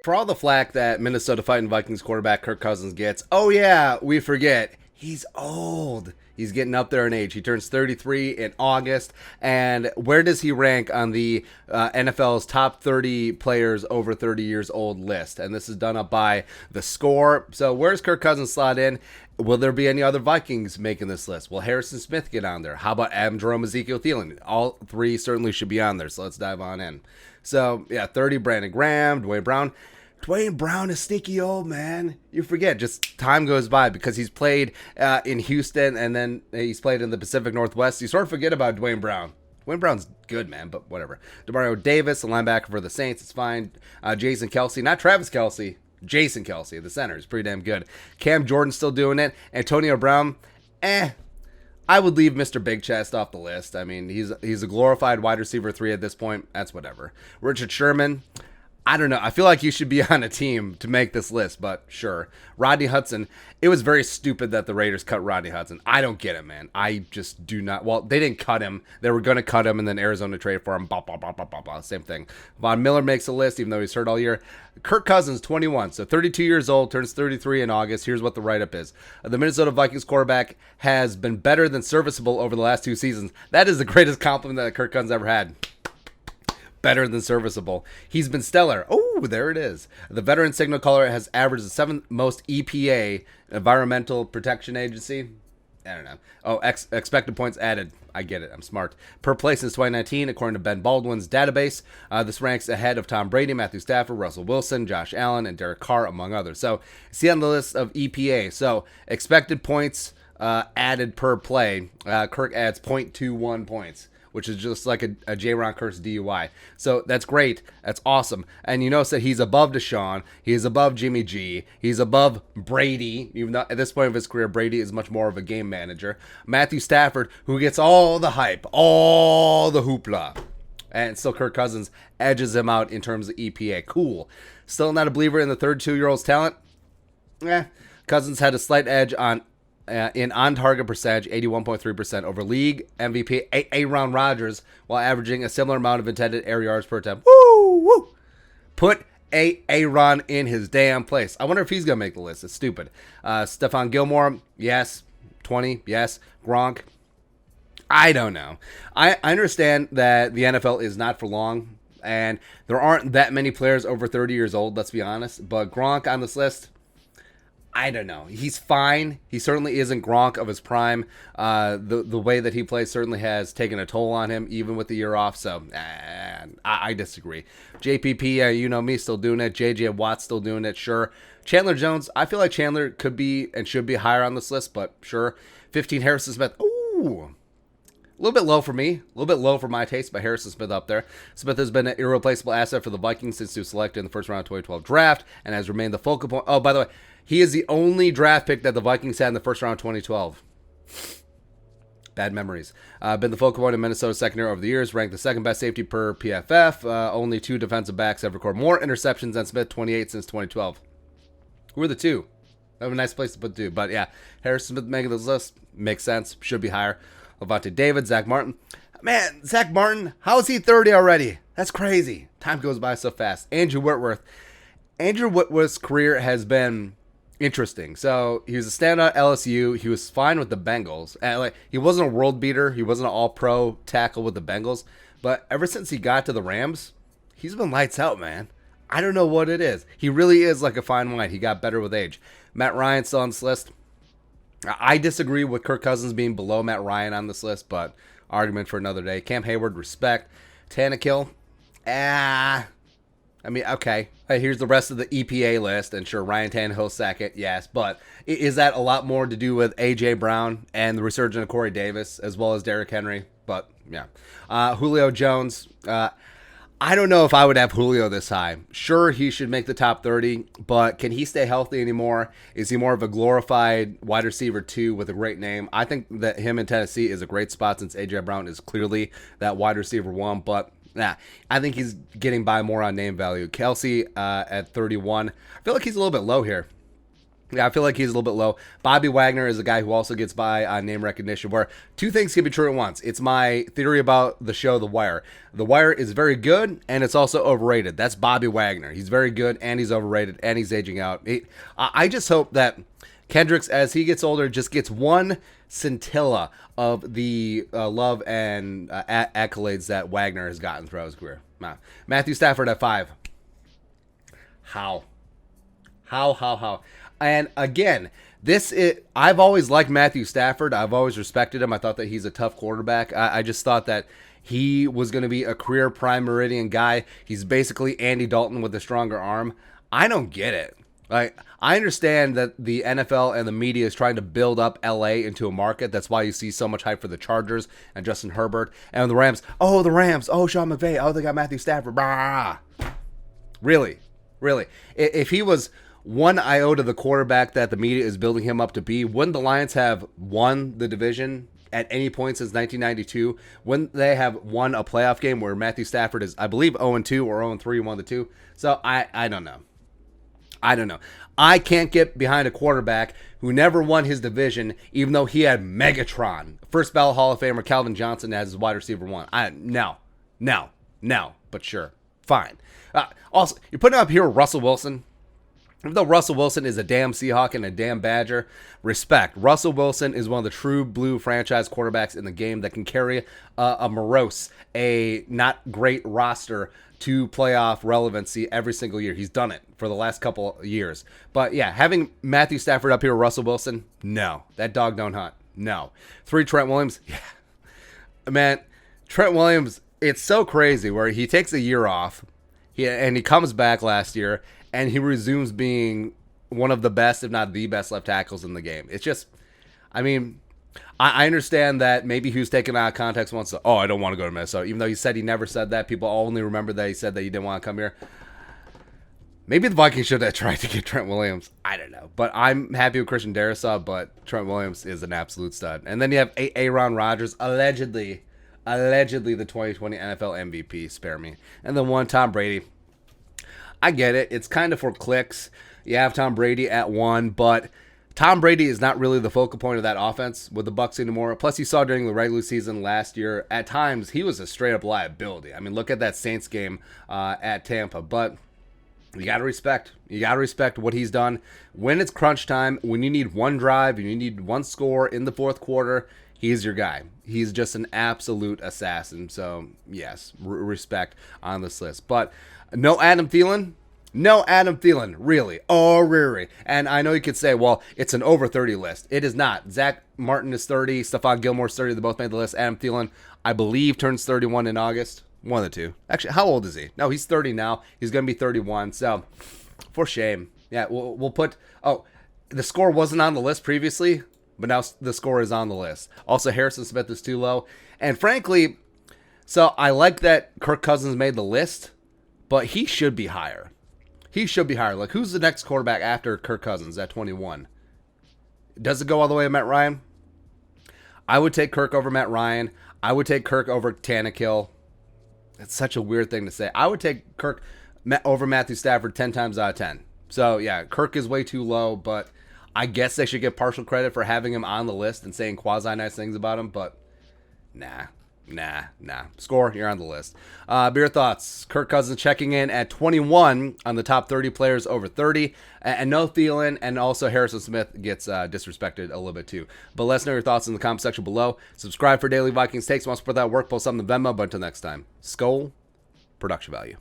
For all the flack that Minnesota Fighting Vikings quarterback Kirk Cousins gets, oh yeah, we forget. He's old. He's getting up there in age. He turns 33 in August. And where does he rank on the NFL's top 30 players over 30 years old list? And this is done up by the score. So where's Kirk Cousins slot in? Will there be any other Vikings making this list? Will Harrison Smith get on there? How about Adam Jerome, Ezekiel Thielen? All three certainly should be on there. So let's dive on in. So, yeah, 30, Brandon Graham, Dwayne Brown. Dwayne Brown is sneaky old, man. You forget, just time goes by because he's played in Houston and then he's played in the Pacific Northwest. You sort of forget about Dwayne Brown. Dwayne Brown's good, man, but whatever. Demario Davis, the linebacker for the Saints, it's fine. Jason Kelsey, not Travis Kelsey, Jason Kelsey, the center, is pretty damn good. Cam Jordan's still doing it. Antonio Brown, I would leave Mr. Big Chest off the list. I mean, he's a glorified wide receiver 3 at this point. That's whatever. Richard Sherman, I don't know. I feel like you should be on a team to make this list, but sure. Rodney Hudson, it was very stupid that the Raiders cut Rodney Hudson. I don't get it, man. I just do not. Well, they didn't cut him. They were going to cut him, and then Arizona traded for him. Blah, blah, blah, blah, blah, blah. Same thing. Von Miller makes a list, even though he's hurt all year. Kirk Cousins, 21, so 32 years old, turns 33 in August. Here's what the write-up is. The Minnesota Vikings quarterback has been better than serviceable over the last 2 seasons. That is the greatest compliment that Kirk Cousins ever had. Better than serviceable. He's been stellar. Oh, there it is. The veteran signal caller has averaged the 7th most EPA, Environmental Protection Agency. I don't know. Oh, expected points added. I get it. I'm smart. Per play since 2019, according to Ben Baldwin's database. This ranks ahead of Tom Brady, Matthew Stafford, Russell Wilson, Josh Allen, and Derek Carr, among others. So, see on the list of EPA. So, expected points added per play. Kirk adds 0.21 points, which is just like a J-Ron Curse DUI. So that's great. That's awesome. And you notice that he's above Deshaun. He's above Jimmy G. He's above Brady, even though at this point of his career, Brady is much more of a game manager. Matthew Stafford, who gets all the hype, all the hoopla. And still Kirk Cousins edges him out in terms of EPA. Cool. Still not a believer in the 32-year-old's talent? Cousins had a slight edge in on-target percentage, 81.3% over league MVP Aaron Rodgers, while averaging a similar amount of intended air yards per attempt. Woo! Woo! Put Aaron in his damn place. I wonder if he's going to make the list. It's stupid. Stephon Gilmore, yes. 20, yes. Gronk, I don't know. I understand that the NFL is not for long, and there aren't that many players over 30 years old, let's be honest. But Gronk on this list, I don't know. He's fine. He certainly isn't Gronk of his prime. The way that he plays certainly has taken a toll on him, even with the year off. So I disagree. JPP, you know me, still doing it. JJ Watt still doing it. Sure. Chandler Jones, I feel like Chandler could be and should be higher on this list, but sure. 15, Harrison Smith. Ooh. A little bit low for me. A little bit low for my taste, but Harrison Smith up there. Smith has been an irreplaceable asset for the Vikings since he was selected in the first round of 2012 draft and has remained the focal point. Oh, by the way, he is the only draft pick that the Vikings had in the first round of 2012. Bad memories. Been the focal point of Minnesota's secondary over the years. Ranked the second best safety per PFF. Only 2 defensive backs have recorded more interceptions than Smith, 28 since 2012. Who are the 2? That would be a nice place to put 2. But yeah, Harrison Smith making this list makes sense. Should be higher. Levante David, Zach Martin. Man, Zach Martin, how is he 30 already? That's crazy. Time goes by so fast. Andrew Whitworth. Andrew Whitworth's career has been interesting. So he was a standout at LSU. He was fine with the Bengals. And he wasn't a world beater. He wasn't an all-pro tackle with the Bengals. But ever since he got to the Rams, he's been lights out, man. I don't know what it is. He really is like a fine wine. He got better with age. Matt Ryan still on this list. I disagree with Kirk Cousins being below Matt Ryan on this list, but argument for another day. Cam Hayward, respect. Tannehill, I mean, okay. Here's the rest of the EPA list, and sure, Ryan Tannehill second, yes, but is that a lot more to do with A.J. Brown and the resurgence of Corey Davis, as well as Derrick Henry? But, yeah. Julio Jones, I don't know if I would have Julio this high. Sure, he should make the top 30, but can he stay healthy anymore? Is he more of a glorified wide receiver 2 with a great name? I think that him in Tennessee is a great spot since A.J. Brown is clearly that wide receiver 1, but I think he's getting by more on name value. Kelsey at 31. I feel like he's a little bit low here. Yeah, I feel like he's a little bit low. Bobby Wagner is a guy who also gets by on name recognition, where two things can be true at once. It's my theory about the show The Wire. The Wire is very good, and it's also overrated. That's Bobby Wagner. He's very good, and he's overrated, and he's aging out. I just hope that Kendricks, as he gets older, just gets one scintilla of the love and accolades that Wagner has gotten throughout his career. Matthew Stafford at 5. How? And again, I've always liked Matthew Stafford. I've always respected him. I thought that he's a tough quarterback. I just thought that he was going to be a career prime meridian guy. He's basically Andy Dalton with a stronger arm. I don't get it. Like, I understand that the NFL and the media is trying to build up LA into a market. That's why you see so much hype for the Chargers and Justin Herbert and the Rams. Oh, the Rams. Oh, Sean McVay. Oh, they got Matthew Stafford. Bah. Really? If he was one iota the quarterback that the media is building him up to be, wouldn't the Lions have won the division at any point since 1992? Wouldn't they have won a playoff game where Matthew Stafford is, I believe, 0-2 or 0-3, one of the two? So I don't know. I can't get behind a quarterback who never won his division, even though he had Megatron, first ballot Hall of Famer Calvin Johnson as his wide receiver one. No, but sure, fine. Also, you're putting up here Russell Wilson. Even though Russell Wilson is a damn Seahawk and a damn Badger, respect. Russell Wilson is one of the true blue franchise quarterbacks in the game that can carry a morose, a not great roster to playoff relevancy every single year. He's done it for the last couple of years. But yeah, having Matthew Stafford up here, Russell Wilson, no. That dog don't hunt. No. 3, Trent Williams, yeah. Man, Trent Williams, it's so crazy where he takes a year off, and he comes back last year, and he resumes being one of the best, if not the best, left tackles in the game. It's just, I mean, I understand that maybe he was taken out of context once. Oh, I don't want to go to Minnesota. Even though he said he never said that. People only remember that he said that he didn't want to come here. Maybe the Vikings should have tried to get Trent Williams. I don't know. But I'm happy with Christian Darrisaw, but Trent Williams is an absolute stud. And then you have Aaron Rodgers, allegedly the 2020 NFL MVP. Spare me. And then one, Tom Brady. I get it. It's kind of for clicks. You have Tom Brady at 1, but Tom Brady is not really the focal point of that offense with the Bucs anymore. Plus, you saw during the regular season last year, at times, he was a straight-up liability. I mean, look at that Saints game at Tampa. But you got to respect. You got to respect what he's done. When it's crunch time, when you need one drive, and you need one score in the fourth quarter, he's your guy. He's just an absolute assassin. So, yes, respect on this list. But no Adam Thielen. No Adam Thielen, really. Oh, really. And I know you could say, well, it's an over 30 list. It is not. Zach Martin is 30. Stephon Gilmore's 30. They both made the list. Adam Thielen, I believe, turns 31 in August. One of the two. Actually, how old is he? No, he's 30 now. He's going to be 31. So, for shame. Yeah, we'll put... Oh, the score wasn't on the list previously, but now the score is on the list. Also, Harrison Smith is too low. And frankly, so I like that Kirk Cousins made the list, but he should be higher. He should be higher. Like, who's the next quarterback after Kirk Cousins at 21? Does it go all the way to Matt Ryan? I would take Kirk over Matt Ryan. I would take Kirk over Tannehill. That's such a weird thing to say. I would take Kirk over Matthew Stafford 10 times out of 10. So, yeah, Kirk is way too low, but I guess they should get partial credit for having him on the list and saying quasi-nice things about him, but nah. Score, you're on the list. Beer thoughts. Kirk Cousins checking in at 21 on the top 30 players over 30. And no Thielen, and also Harrison Smith gets disrespected a little bit too. But let us know your thoughts in the comment section below. Subscribe for daily Vikings takes. Want to support that work, post something to Venmo. But until next time, Skol, production value.